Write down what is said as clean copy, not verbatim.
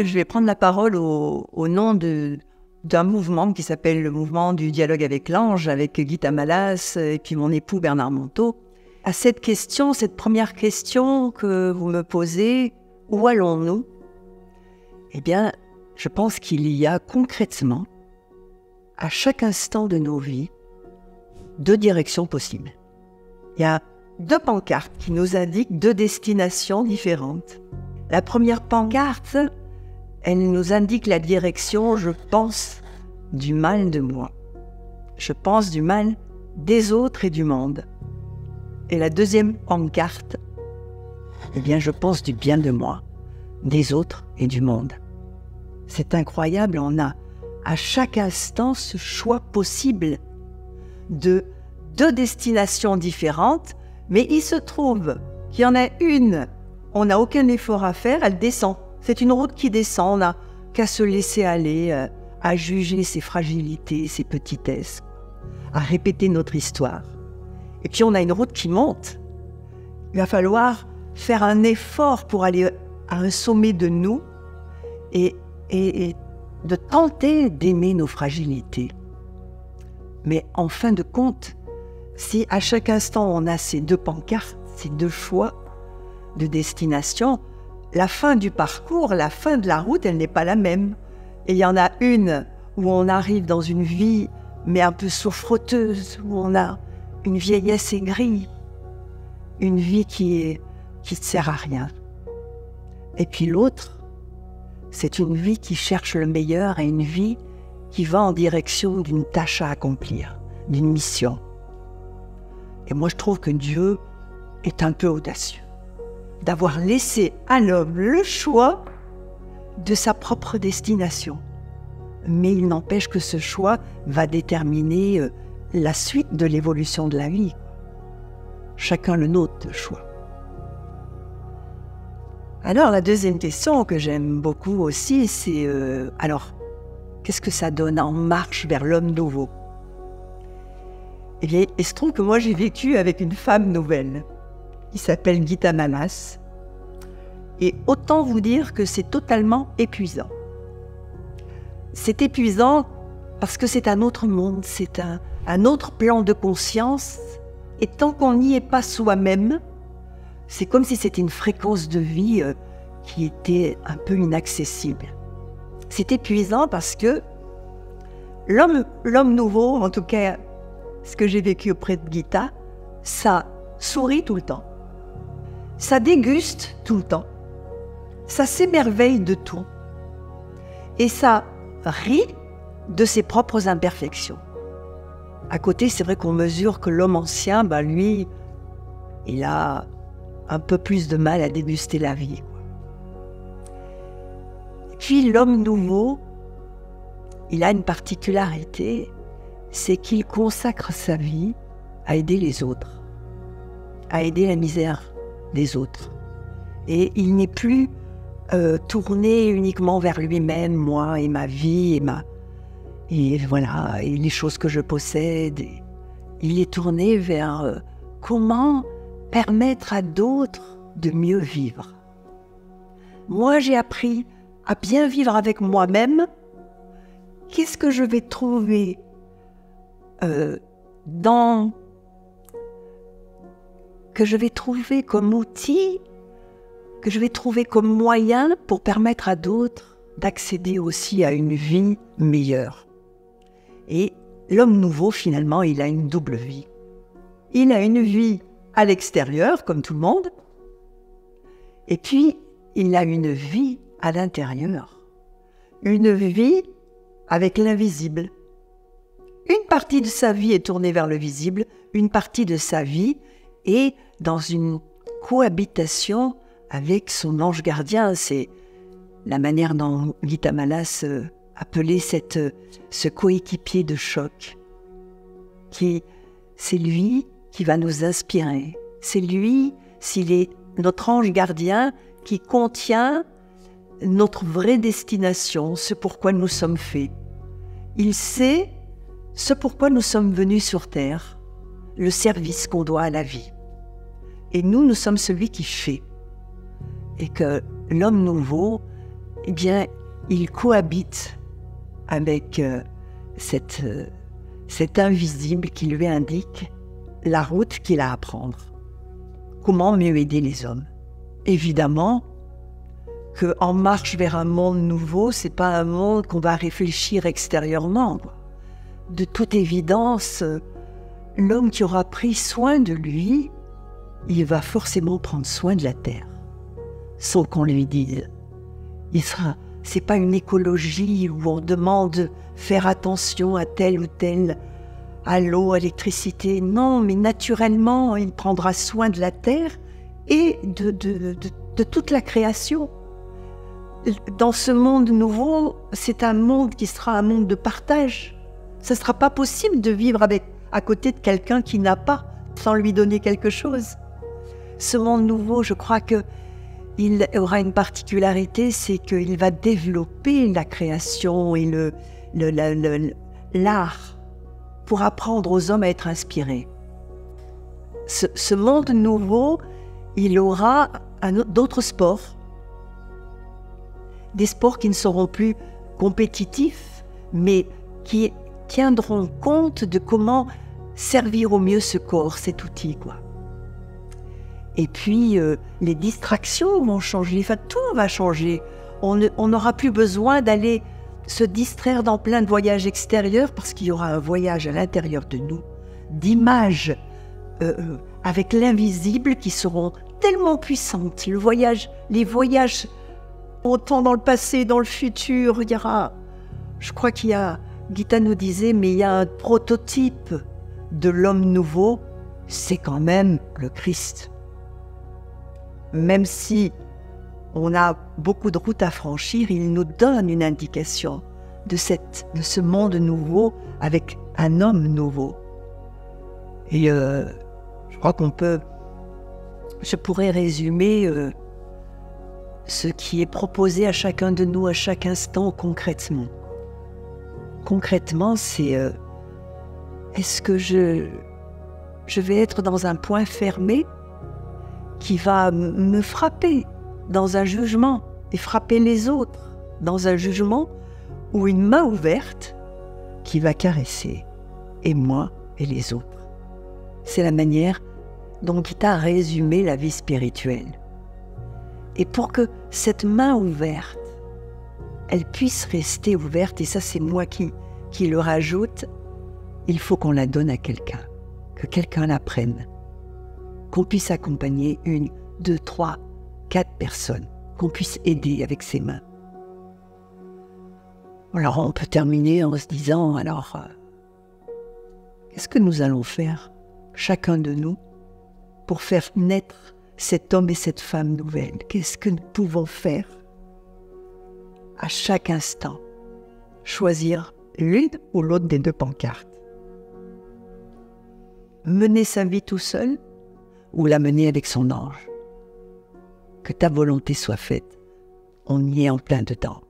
Je vais prendre la parole au nom d'un mouvement qui s'appelle le mouvement du dialogue avec l'ange, avec Guy Tamalas et puis mon époux Bernard Monteau. À cette question, cette première question que vous me posez, où allons-nous? Eh bien, je pense qu'il y a concrètement, à chaque instant de nos vies, deux directions possibles. Il y a deux pancartes qui nous indiquent deux destinations différentes. La première pancarte, elle nous indique la direction, je pense, du mal de moi. Je pense du mal des autres et du monde. Et la deuxième pancarte, eh bien, je pense du bien de moi, des autres et du monde. C'est incroyable, on a à chaque instant ce choix possible de deux destinations différentes, mais il se trouve qu'il y en a une, on n'a aucun effort à faire, elle descend. C'est une route qui descend, on n'a qu'à se laisser aller, à juger ses fragilités, ses petitesses, à répéter notre histoire. Et puis on a une route qui monte. Il va falloir faire un effort pour aller à un sommet de nous et de tenter d'aimer nos fragilités. Mais en fin de compte, si à chaque instant on a ces deux pancartes, ces deux choix de destination, la fin du parcours, la fin de la route, elle n'est pas la même. Et il y en a une où on arrive dans une vie, mais un peu souffreteuse, où on a une vieillesse aigrie, une vie qui ne sert à rien. Et puis l'autre, c'est une vie qui cherche le meilleur et une vie qui va en direction d'une tâche à accomplir, d'une mission. Et moi, je trouve que Dieu est un peu audacieux d'avoir laissé à l'homme le choix de sa propre destination. Mais il n'empêche que ce choix va déterminer la suite de l'évolution de la vie. Chacun le nôtre, choix. Alors, la deuxième question que j'aime beaucoup aussi, c'est alors, qu'est-ce que ça donne en marche vers l'homme nouveau? Eh bien, il se trouve que moi, j'ai vécu avec une femme nouvelle qui s'appelle Guy Tamalas. Et autant vous dire que c'est totalement épuisant. C'est épuisant parce que c'est un autre monde, c'est un autre plan de conscience. Et tant qu'on n'y est pas soi-même, c'est comme si c'était une fréquence de vie qui était un peu inaccessible. C'est épuisant parce que l'homme nouveau, en tout cas ce que j'ai vécu auprès de Gita, ça sourit tout le temps. Ça déguste tout le temps. Ça s'émerveille de tout. Et ça rit de ses propres imperfections. À côté, c'est vrai qu'on mesure que l'homme ancien, lui, il a un peu plus de mal à déguster la vie. Et puis l'homme nouveau, il a une particularité, c'est qu'il consacre sa vie à aider les autres, à aider la misère des autres. Et il n'est plus tourné uniquement vers lui-même, moi et ma vie, et voilà, et les choses que je possède. Il est tourné vers comment permettre à d'autres de mieux vivre. Moi, j'ai appris à bien vivre avec moi-même. Qu'est-ce que je vais trouver que je vais trouver comme outil, que je vais trouver comme moyen pour permettre à d'autres d'accéder aussi à une vie meilleure. Et l'homme nouveau, finalement, il a une double vie. Il a une vie à l'extérieur, comme tout le monde, et puis il a une vie à l'intérieur. Une vie avec l'invisible. Une partie de sa vie est tournée vers le visible, une partie de sa vie est dans une cohabitation avec son ange gardien. C'est la manière dont Guy Tamalas appelait ce coéquipier de choc. C'est lui qui va nous inspirer. C'est lui, s'il est notre ange gardien, qui contient notre vraie destination, ce pourquoi nous sommes faits. Il sait ce pourquoi nous sommes venus sur Terre, le service qu'on doit à la vie. Et nous sommes celui qui fait. Et que l'homme nouveau, eh bien, il cohabite avec cet invisible qui lui indique la route qu'il a à prendre. Comment mieux aider les hommes? Évidemment qu'en marche vers un monde nouveau, c'est pas un monde qu'on va réfléchir extérieurement, quoi. De toute évidence, l'homme qui aura pris soin de lui, il va forcément prendre soin de la terre, sans qu'on lui dise. C'est pas une écologie où on demande de faire attention à tel ou tel, à l'eau, à l'électricité. Non, mais naturellement, il prendra soin de la terre et de toute la création. Dans ce monde nouveau, c'est un monde qui sera un monde de partage. Ce ne sera pas possible de vivre à côté de quelqu'un qui n'a pas, sans lui donner quelque chose. Ce monde nouveau, je crois qu'il aura une particularité, c'est qu'il va développer la création et l'art pour apprendre aux hommes à être inspirés. Ce monde nouveau, il aura d'autres sports, des sports qui ne seront plus compétitifs, mais qui tiendront compte de comment servir au mieux ce corps, cet outil, quoi. Et puis, les distractions vont changer, enfin, tout va changer. On n'aura plus besoin d'aller se distraire dans plein de voyages extérieurs parce qu'il y aura un voyage à l'intérieur de nous, d'images avec l'invisible qui seront tellement puissantes. Les voyages autant dans le passé, dans le futur, il y aura... Je crois Gita nous disait, mais il y a un prototype de l'homme nouveau, c'est quand même le Christ. Même si on a beaucoup de routes à franchir, il nous donne une indication de ce monde nouveau avec un homme nouveau. Et je crois je pourrais résumer ce qui est proposé à chacun de nous à chaque instant concrètement. Concrètement, c'est est-ce que je vais être dans un point fermé qui va me frapper dans un jugement et frapper les autres dans un jugement, ou une main ouverte qui va caresser et moi et les autres. C'est la manière dont Gita a résumé la vie spirituelle. Et pour que cette main ouverte, elle puisse rester ouverte, et ça c'est moi qui le rajoute, il faut qu'on la donne à quelqu'un, que quelqu'un la prenne, qu'on puisse accompagner 1, 2, 3, 4 personnes, qu'on puisse aider avec ses mains. Alors on peut terminer en se disant, alors, qu'est-ce que nous allons faire, chacun de nous, pour faire naître cet homme et cette femme nouvelle? Qu'est-ce que nous pouvons faire à chaque instant? Choisir l'une ou l'autre des 2 pancartes. Mener sa vie tout seul ou la mener avec son ange. Que ta volonté soit faite. On y est en plein dedans.